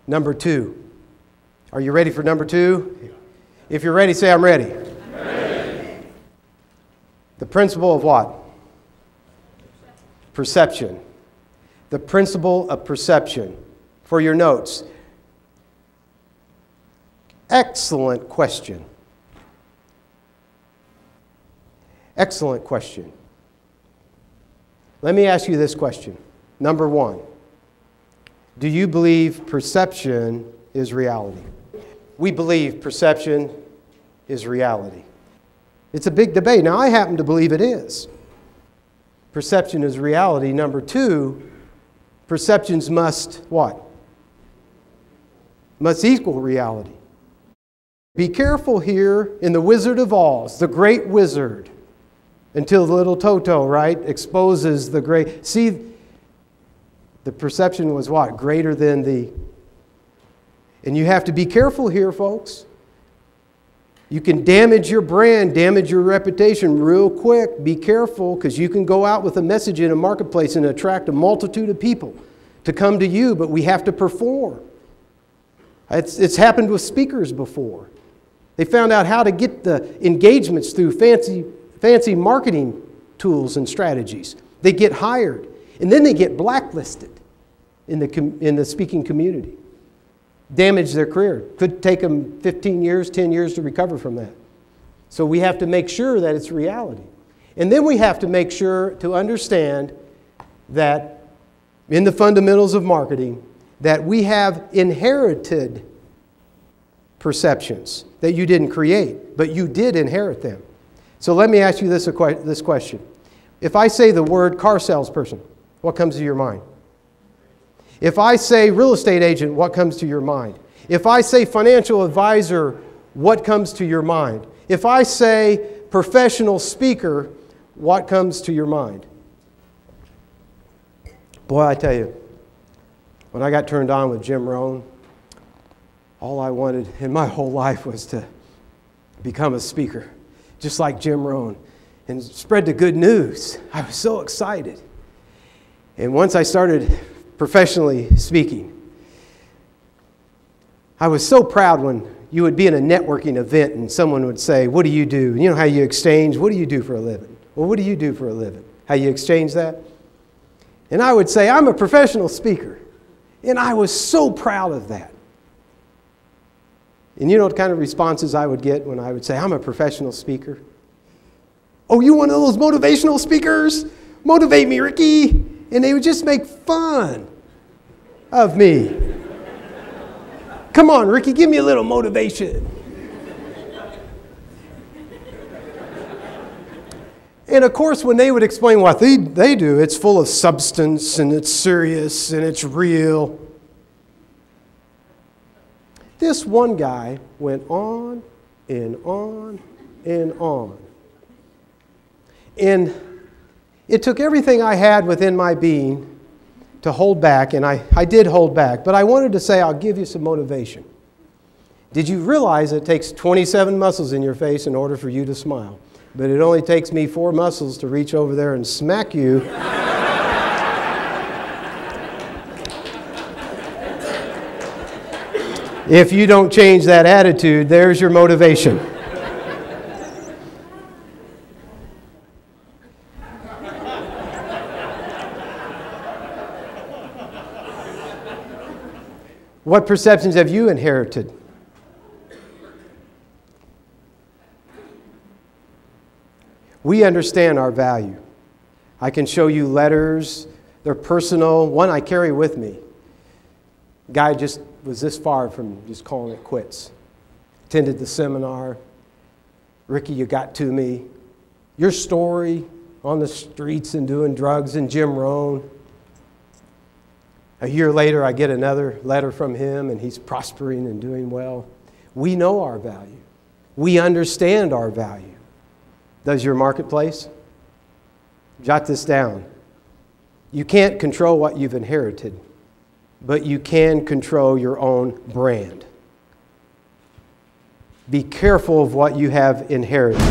Number 2. Are you ready for number 2? If you're ready, say, I'm ready. I'm ready. The principle of what? Perception. The principle of perception. For your notes. Excellent question. Excellent question. Let me ask you this question. Number 1. Do you believe perception is reality? We believe perception is reality. It's a big debate. Now, I happen to believe it is. Perception is reality. Number 2, perceptions must what? Must equal reality. Be careful here in the Wizard of Oz, the great wizard, until the little Toto, right, exposes the great. See, the perception was what? Greater than the. And you have to be careful here, folks. You can damage your brand, damage your reputation real quick. Be careful, because you can go out with a message in a marketplace and attract a multitude of people to come to you, but we have to perform. It's happened with speakers before. They found out how to get the engagements through fancy marketing tools and strategies. They get hired, and then they get blacklisted in the speaking community. Damage their career. Could take them 15 years, 10 years to recover from that. So we have to make sure that it's reality. And then we have to make sure to understand that in the fundamentals of marketing, that we have inherited perceptions that you didn't create, but you did inherit them. So let me ask you this question. If I say the word car salesperson, what comes to your mind? If I say real estate agent, what comes to your mind? If I say financial advisor, what comes to your mind? If I say professional speaker, what comes to your mind? Boy, I tell you, when I got turned on with Jim Rohn, all I wanted in my whole life was to become a speaker, just like Jim Rohn, and spread the good news. I was so excited. And once I started professionally speaking, I was so proud when you would be in a networking event and someone would say, what do you do? You know how you exchange? What do you do for a living? Well, what do you do for a living? How you exchange that? And I would say, I'm a professional speaker. And I was so proud of that. And you know what kind of responses I would get when I would say, I'm a professional speaker? Oh, you one of those motivational speakers? Motivate me, Ricky. And they would just make fun of me. Come on, Ricky, give me a little motivation. And of course, when they would explain what they do, it's full of substance and it's serious and it's real. This one guy went on and on and on. And it took everything I had within my being to hold back, and I did hold back, but I wanted to say, I'll give you some motivation. Did you realize it takes 27 muscles in your face in order for you to smile? But it only takes me 4 muscles to reach over there and smack you. If you don't change that attitude, there's your motivation. What perceptions have you inherited? We understand our value. I can show you letters. They're personal. One I carry with me. Guy just was this far from just calling it quits. Attended the seminar. Ricky, you got to me. Your story on the streets and doing drugs and Jim Rohn. A year later, I get another letter from him, and he's prospering and doing well. We know our value. We understand our value. Does your marketplace? Jot this down. You can't control what you've inherited, but you can control your own brand. Be careful of what you have inherited.